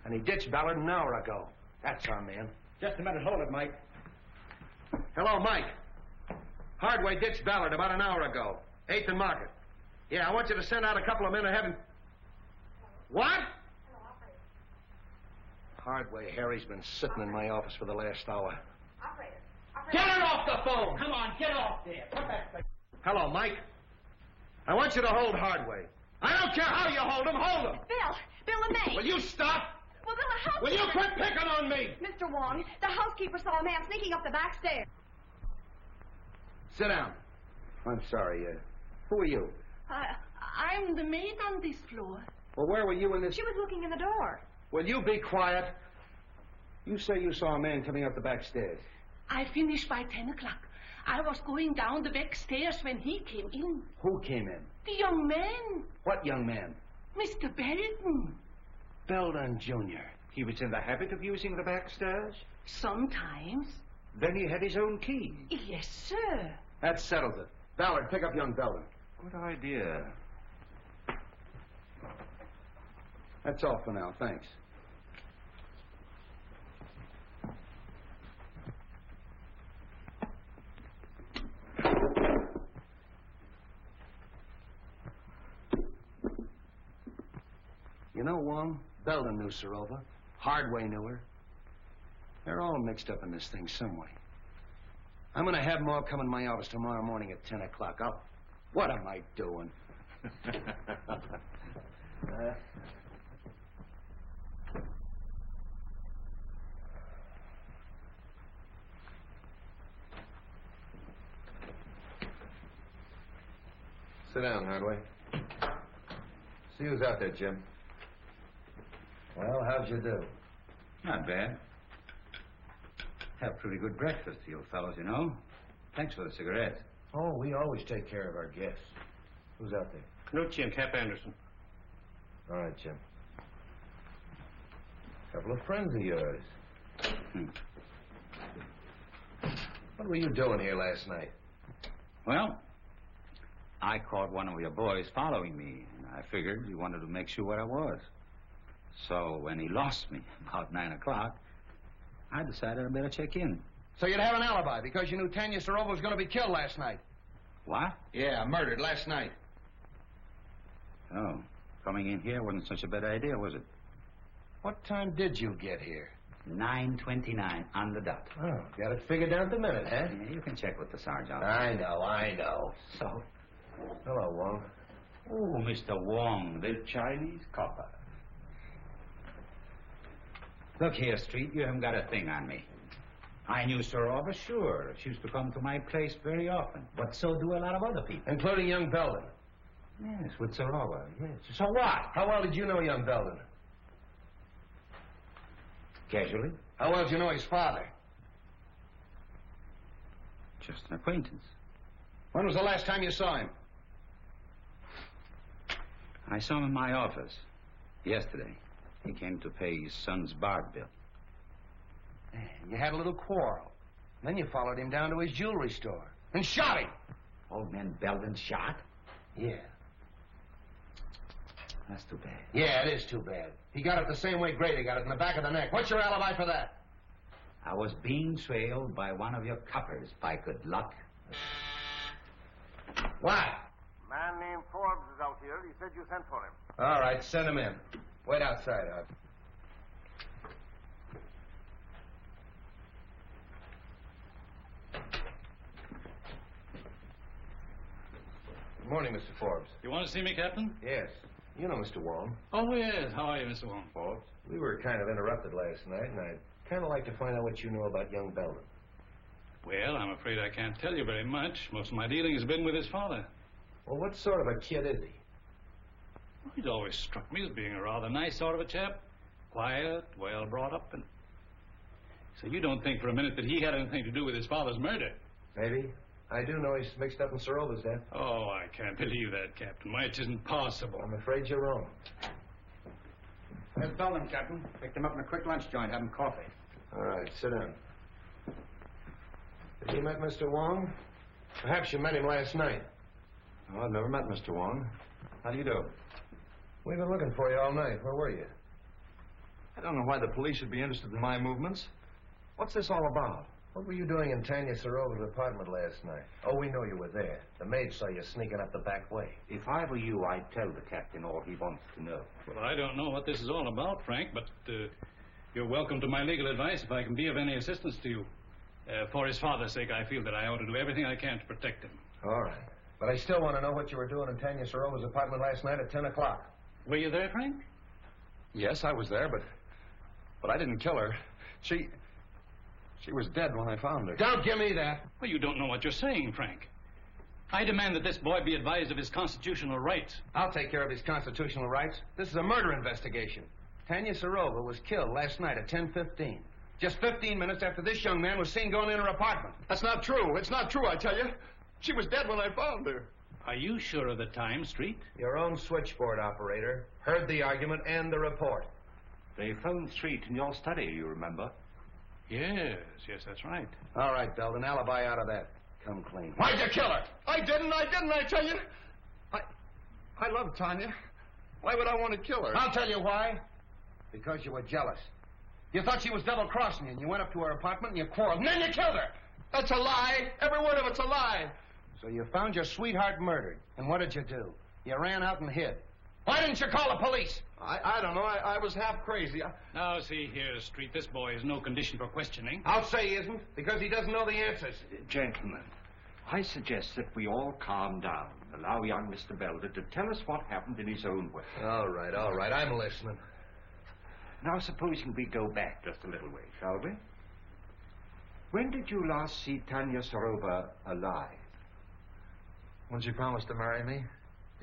And he ditched Ballard an hour ago. That's our man. Just a minute. Hold it, Mike. Hello, Mike. Hardway ditched Ballard about an hour ago. 8th and Market. Yeah, I want you to send out a couple of men ahead and... What? Hardway Harry's been sitting in my office for the last hour. Operator. Get it off the phone! Come on, get off there. Put that thing. Hello, Mike. I want you to hold Hardway. I don't care how you hold him, hold him! Bill LeMay. Will you stop? Well, Bill, the housekeeper... Will you quit picking on me? Mr. Wong, the housekeeper saw a man sneaking up the back stairs. Sit down. I'm sorry, who are you? I'm the maid on this floor. Well, where were you in this... She was looking in the door. Will you be quiet? You say you saw a man coming up the back stairs. I finished by 10 o'clock. I was going down the back stairs when he came in. Who came in? The young man. What young man? Mr. Belden. Belden Jr. He was in the habit of using the back stairs? Sometimes. Then he had his own key? Yes, sir. That settles it. Ballard, pick up young Belden. Good idea. That's all for now, thanks. You know, Wong, Belden knew Serova. Hardway knew her. They're all mixed up in this thing some way. I'm going to have them all come in my office tomorrow morning at 10 o'clock. What am I doing? Sit down, Hardway. See who's out there, Jim. Well, how'd you do? Not bad. Have pretty good breakfast, you fellows, you know. Thanks for the cigarettes. Oh, we always take care of our guests. Who's out there? Knutzy and Cap Anderson. All right, Jim. Couple of friends of yours. What were you doing here last night? Well, I caught one of your boys following me, and I figured you wanted to make sure where I was. So when he lost me about 9 o'clock, I decided I better check in. So you'd have an alibi because you knew Tanya Sarova was going to be killed last night. What? Yeah, murdered last night. Oh, coming in here wasn't such a bad idea, was it? What time did you get here? 9:29 on the dot. Oh, got it figured down to the minute, huh? Yeah, you can check with the sergeant. I know. So? Hello, Wong. Oh, Mr. Wong, the Chinese copper. Look here, Street, you haven't got a thing on me. I knew Sarova, sure. She used to come to my place very often. But so do a lot of other people. Including young Belden. Yes, with Sarova, yes. So what? How well did you know young Belden? Casually. How well did you know his father? Just an acquaintance. When was the last time you saw him? I saw him in my office yesterday. He came to pay his son's bar bill. You had a little quarrel. Then you followed him down to his jewelry store and shot him. Old man Belden shot? Yeah. That's too bad. Yeah, it is too bad. He got it the same way Grady got it, in the back of the neck. What's your alibi for that? I was being trailed by one of your coppers, by good luck. What? Man named Forbes is out here. He said you sent for him. All right, send him in. Wait outside, Art. Good morning, Mr. Forbes. You want to see me, Captain? Yes. You know Mr. Wong. Oh, yes. How are you, Mr. Wong? Forbes. We were kind of interrupted last night, and I'd kind of like to find out what you know about young Belden. Well, I'm afraid I can't tell you very much. Most of my dealing has been with his father. Well, what sort of a kid is he? Well, he's always struck me as being a rather nice sort of a chap. Quiet, well brought up, and... So you don't think for a minute that he had anything to do with his father's murder? Maybe. I do know he's mixed up in Sarova's death. Oh, I can't believe that, Captain. Why, it isn't possible. I'm afraid you're wrong. There's Belden, Captain. Picked him up in a quick lunch joint, having coffee. All right, sit down. Have you met Mr. Wong? Perhaps you met him last night. Oh, I've never met Mr. Wong. How do you do? We've been looking for you all night. Where were you? I don't know why the police should be interested in my movements. What's this all about? What were you doing in Tanya Sarova's apartment last night? Oh, we know you were there. The maid saw you sneaking up the back way. If I were you, I'd tell the captain all he wants to know. Well, I don't know what this is all about, Frank, but you're welcome to my legal advice if I can be of any assistance to you. For his father's sake, I feel that I ought to do everything I can to protect him. All right. But I still want to know what you were doing in Tanya Sarova's apartment last night at 10 o'clock. Were you there, Frank? Yes, I was there, but I didn't kill her. She was dead when I found her. Don't give me that. Well, you don't know what you're saying, Frank. I demand that this boy be advised of his constitutional rights. I'll take care of his constitutional rights. This is a murder investigation. Tanya Sarova was killed last night at 10:15. Just 15 minutes after this young man was seen going in her apartment. That's not true. It's not true, I tell you. She was dead when I found her. Are you sure of the time, Street? Your own switchboard operator heard the argument and the report. They found Street in your study, you remember? Yes, that's right. All right, Belden, alibi out of that. Come clean. Why'd you kill her? I didn't, I tell you. I love Tanya. Why would I want to kill her? I'll tell you why. Because you were jealous. You thought she was double-crossing you, and you went up to her apartment and you quarreled, and then you killed her. That's a lie. Every word of it's a lie. So you found your sweetheart murdered, and what did you do? You ran out and hid. Why didn't you call the police? I don't know. I was half crazy. Now, see here, Street, this boy is no condition for questioning. I'll say he isn't, because he doesn't know the answers. Gentlemen, I suggest that we all calm down. Allow young Mr. Belden to tell us what happened in his own way. All right. I'm listening. Now, supposing we go back just a little way, shall we? When did you last see Tanya Sarova alive? When she promised to marry me.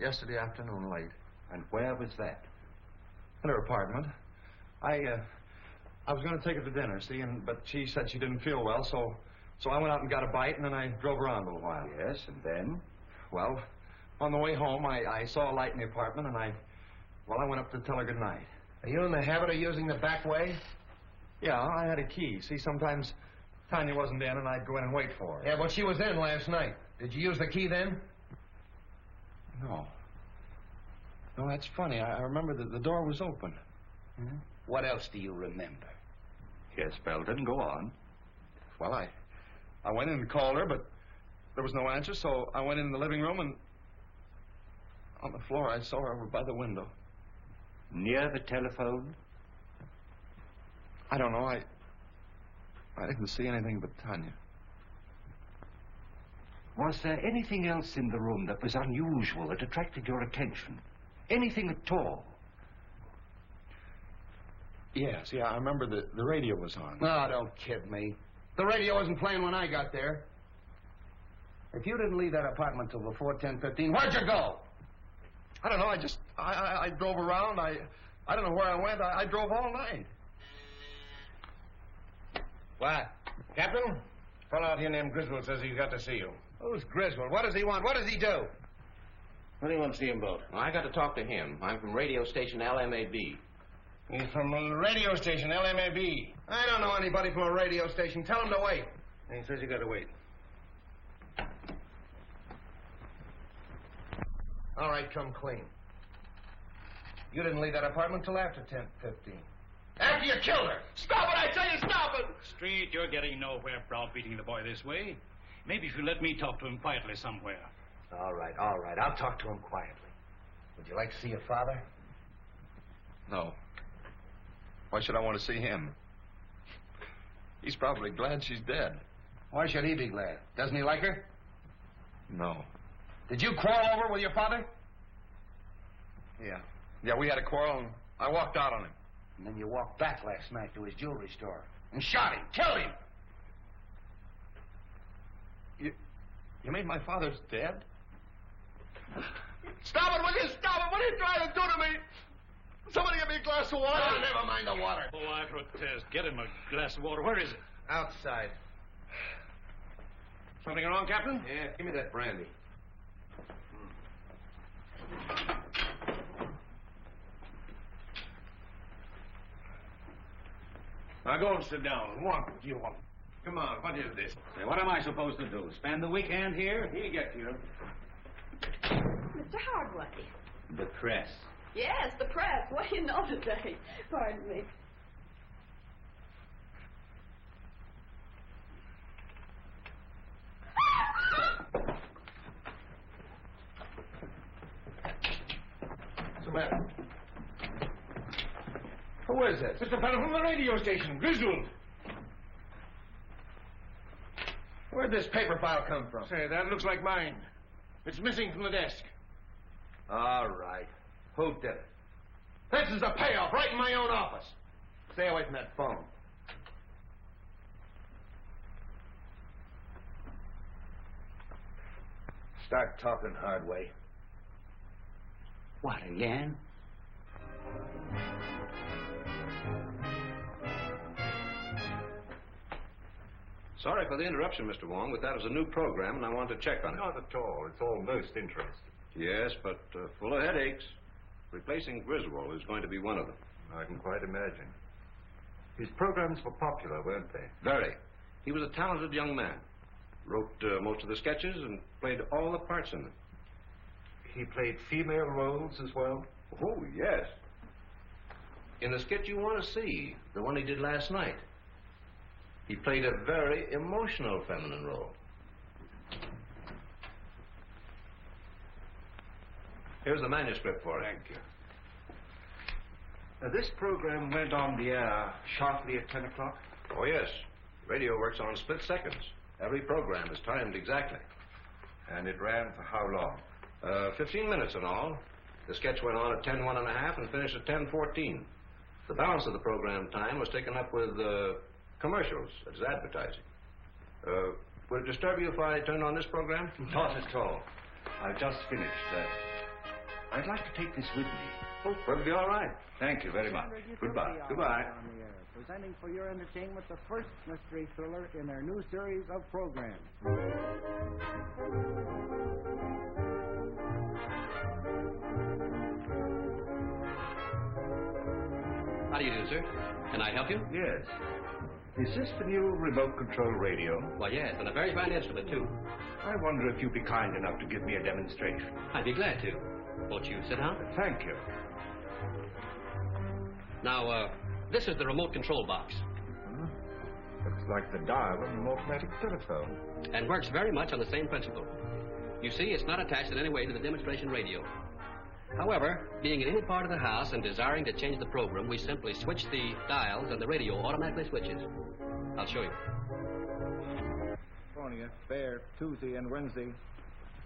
Yesterday afternoon, late. And where was that? In her apartment. I was going to take her to dinner, see, but she said she didn't feel well, so I went out and got a bite, and then I drove around a little while. Yes, and then? Well, on the way home, I saw a light in the apartment, and I went up to tell her good night. Are you in the habit of using the back way? Yeah, I had a key. See, sometimes Tanya wasn't in, and I'd go in and wait for her. Yeah, but she was in last night. Did you use the key then? No. No, that's funny. I remember that the door was open. Hmm? What else do you remember? Yes, Belden, go on. Well, I went in and called her, but there was no answer, so I went in the living room, and on the floor I saw her over by the window. Near the telephone? I don't know. I didn't see anything but Tanya. Was there anything else in the room that was unusual, that attracted your attention? Anything at all? Yes, I remember the radio was on. No, don't kid me. The radio wasn't playing when I got there. If you didn't leave that apartment till before 10:15, where'd you go? I don't know. I drove around. I don't know where I went. I drove all night. What? Captain? A fellow out here named Griswold says he's got to see you. Who's Griswold? What does he want? What does he do? What do you want to see him about? Well, I got to talk to him. I'm from radio station LMAB. He's from the radio station, LMAB. I don't know anybody from a radio station. Tell him to wait. And he says you got to wait. All right, come clean. You didn't leave that apartment till after 10:15. After you killed her! Stop it! I tell you, stop it! Street, you're getting nowhere browbeating the boy this way. Maybe if you let me talk to him quietly somewhere. All right, all right. I'll talk to him quietly. Would you like to see your father? No. Why should I want to see him? He's probably glad she's dead. Why should he be glad? Doesn't he like her? No. Did you quarrel over with your father? Yeah. Yeah, we had a quarrel, and I walked out on him. And then you walked back last night to his jewelry store and shot him, killed him. You made my father's dead? Stop it, will you? Stop it! What are you trying to do to me? Somebody give me a glass of water. Oh, never mind the water. Oh, I protest. Get him a glass of water. Where is it? Outside. Something wrong, Captain? Yeah, give me that brandy. Now go and sit down. What do you want? Come on, what is this? Say, what am I supposed to do? Spend the weekend here? He'll get you. Mr. Hardway. The press. Yes, the press. What do you know today? Pardon me. What's the matter? Who is this? It's the fellow from the radio station, Griswold. Where'd this paper file come from? Say, that looks like mine. It's missing from the desk. All right. Who did it? This is a payoff right in my own office. Stay away from that phone. Start talking, Hardway. What, again? Sorry for the interruption, Mr. Wong, but that was a new program, and I want to check on it. Not at all. It's all most interesting. Yes, but full of headaches. Replacing Griswold is going to be one of them. I can quite imagine. His programs were popular, weren't they? Very. He was a talented young man. Wrote most of the sketches and played all the parts in them. He played female roles as well? Oh, yes. In the sketch you want to see, the one he did last night, he played a very emotional feminine role. Here's the manuscript for it. Thank you. This program went on the air sharply at 10 o'clock? Oh, yes. Radio works on split seconds. Every program is timed exactly. And it ran for how long? 15 minutes in all. The sketch went on at 10:01 and finished at 10:14. The balance of the program time was taken up with commercials, as advertising. Would it disturb you if I turned on this program? Not at all. I've just finished. I'd like to take this with me. Oh, that'll be all right. Thank you very much. Goodbye. Goodbye. Presenting for your entertainment the first mystery thriller in their new series of programs. How do you do, sir? Can I help you? Yes. Is this the new remote control radio? Why, yes, and a very fine instrument, too. I wonder if you'd be kind enough to give me a demonstration. I'd be glad to. Won't you sit down? Thank you. Now, this is the remote control box. Looks like the dial of an automatic telephone. And works very much on the same principle. You see, it's not attached in any way to the demonstration radio. However, being in any part of the house and desiring to change the program, we simply switch the dials and the radio automatically switches. I'll show you. California, fair, Tuesday and Wednesday.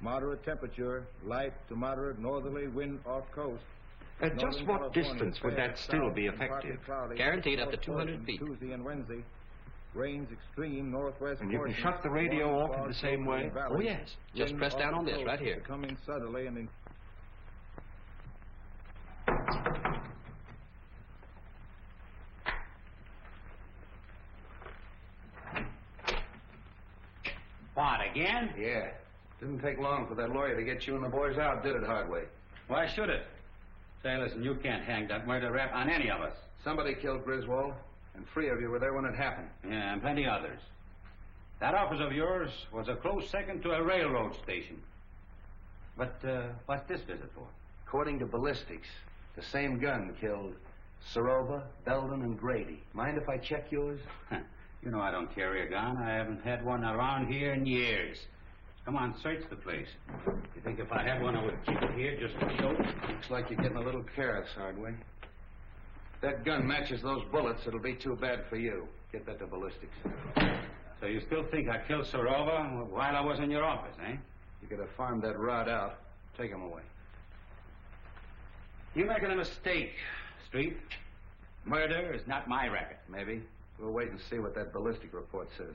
Moderate temperature, light to moderate northerly wind off coast. At just what distance would that still be effective? Guaranteed up to 200 feet. Tuesday and Wednesday. Rains extreme northwest. And you can shut the radio off in the same way? Oh, yes. Just press down on this right here. Coming suddenly and in... What, again? Yeah. Didn't take long for that lawyer to get you and the boys out, did it, Hardway? Why should it? Say, listen, you can't hang that murder rap on any of us. Somebody killed Griswold, and 3 of you were there when it happened. Yeah, and plenty others. That office of yours was a close second to a railroad station. But what's this visit for? According to ballistics, the same gun killed Soroba, Belden, and Grady. Mind if I check yours? You know I don't carry a gun. I haven't had one around here in years. Come on, search the place. You think if I had one, I would keep it here just to show? Looks like you're getting a little careless, Hardway. If that gun matches those bullets, it'll be too bad for you. Get that to ballistics. So you still think I killed Soroba while I was in your office, eh? You could have farmed that rod out. Take him away. You're making a mistake, Street. Murder is not my racket. Maybe. We'll wait and see what that ballistic report says.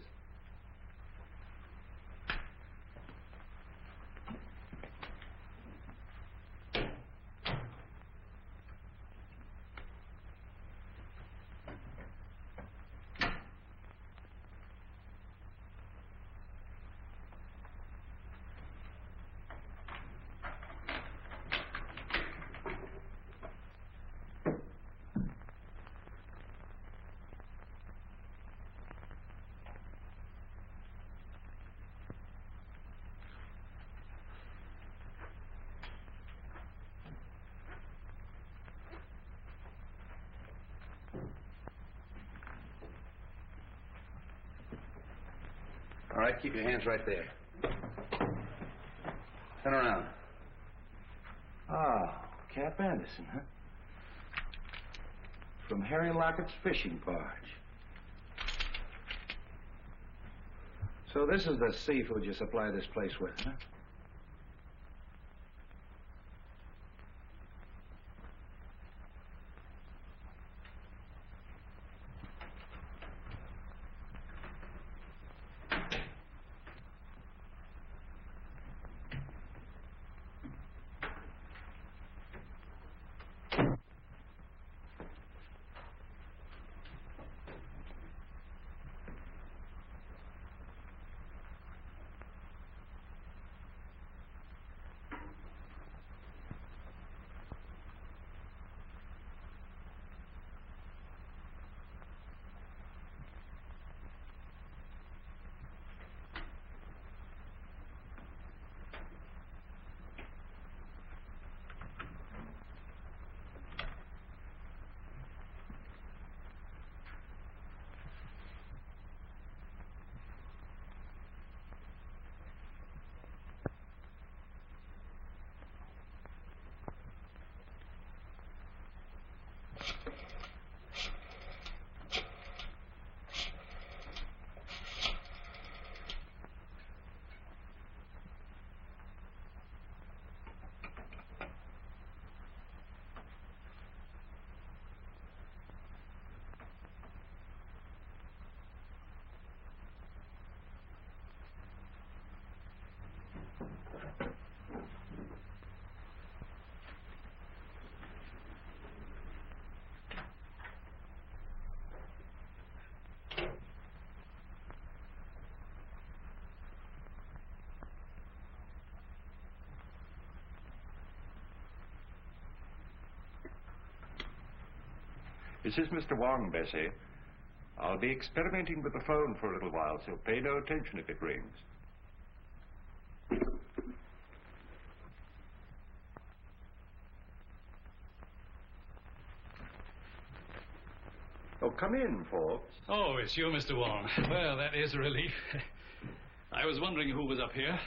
All right, keep your hands right there. Turn around. Ah, Cap Anderson, huh? From Harry Lockett's fishing barge. So this is the seafood you supply this place with, huh? This is Mr. Wong, Bessie. I'll be experimenting with the phone for a little while, so pay no attention if it rings. Oh, come in, Forbes. Oh, it's you, Mr. Wong. Well, that is a relief. I was wondering who was up here.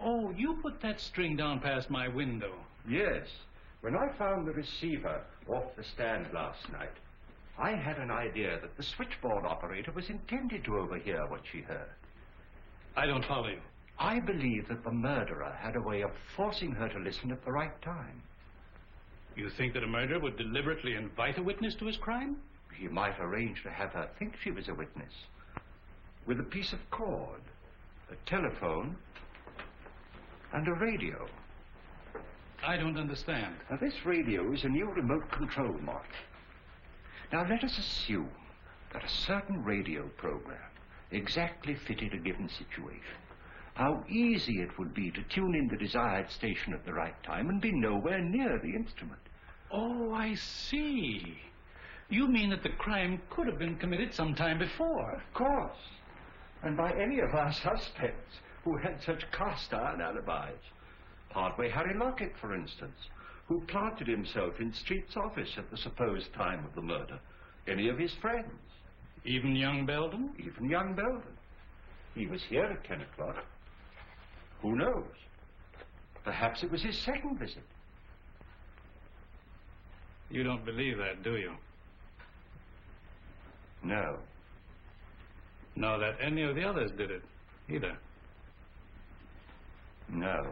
Oh, you put that string down past my window. Yes. When I found the receiver off the stand last night, I had an idea that the switchboard operator was intended to overhear what she heard. I don't follow you. I believe that the murderer had a way of forcing her to listen at the right time. You think that a murderer would deliberately invite a witness to his crime? He might arrange to have her think she was a witness. With a piece of cord, a telephone, and a radio. I don't understand. Now, this radio is a new remote control model. Now, let us assume that a certain radio program exactly fitted a given situation. How easy it would be to tune in the desired station at the right time and be nowhere near the instrument. Oh, I see. You mean that the crime could have been committed some time before? Of course. And by any of our suspects who had such cast-iron alibis. Partway Harry Lockett, for instance, who planted himself in Street's office at the supposed time of the murder. Any of his friends. Even young Belden? Even young Belden. He was here at 10 o'clock. Who knows? Perhaps it was his second visit. You don't believe that, do you? No. Nor that any of the others did it, either? No.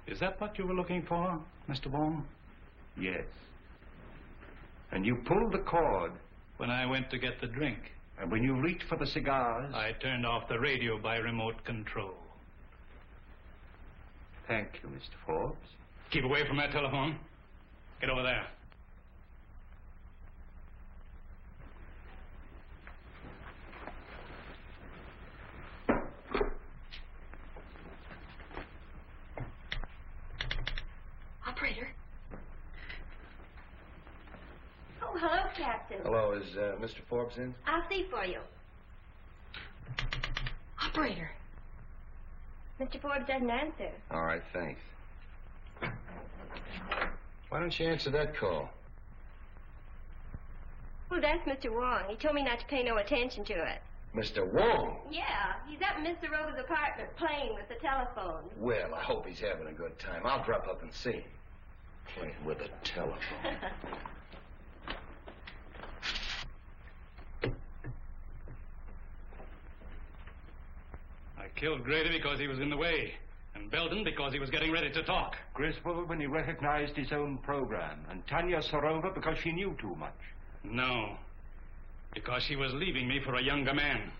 Is that what you were looking for, Mr. Wong? Yes. And you pulled the cord. When I went to get the drink. And when you reached for the cigars. I turned off the radio by remote control. Thank you, Mr. Forbes. Keep away from that telephone. Get over there. Operator. Oh, hello, Captain. Hello, is Mr. Forbes in? I'll see for you. Operator. Mr. Forbes doesn't answer. All right, thanks. Why don't you answer that call? Well, that's Mr. Wong. He told me not to pay no attention to it. Mr. Wong? Yeah, he's up in Mr. Rover's apartment playing with the telephone. Well, I hope he's having a good time. I'll drop up and see him. Playing with a telephone. I killed Grady because he was in the way, and Belden because he was getting ready to talk. Griswold when he recognized his own program, and Tanya Sarova because she knew too much. No, because she was leaving me for a younger man.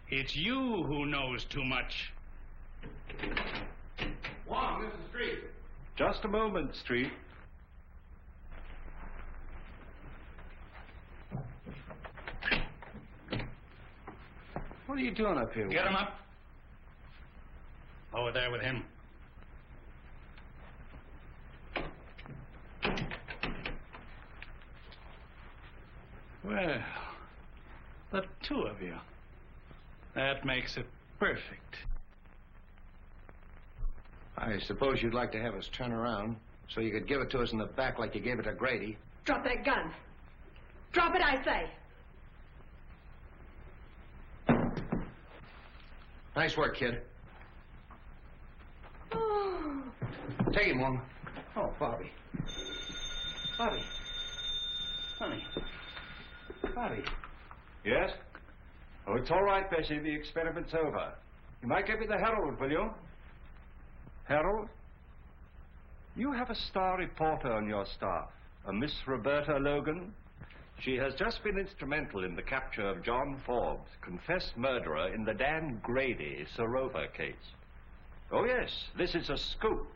It's you who knows too much. Wong, this is Street. Just a moment, Street. What are you doing up here? Get him up. Over there with him. Well, the two of you. That makes it perfect. I suppose you'd like to have us turn around so you could give it to us in the back like you gave it to Grady. Drop that gun. Drop it, I say. Nice work, kid. Oh. Take him, Wong. Oh, Bobby. Bobby. Honey. Bobby. Yes? Oh, it's all right, Bessie. The experiment's over. You might give me the Herald, will you? Herald? You have a star reporter on your staff, a Miss Roberta Logan. She has just been instrumental in the capture of John Forbes, confessed murderer in the Dan Grady Sarova case. Oh, yes, this is a scoop.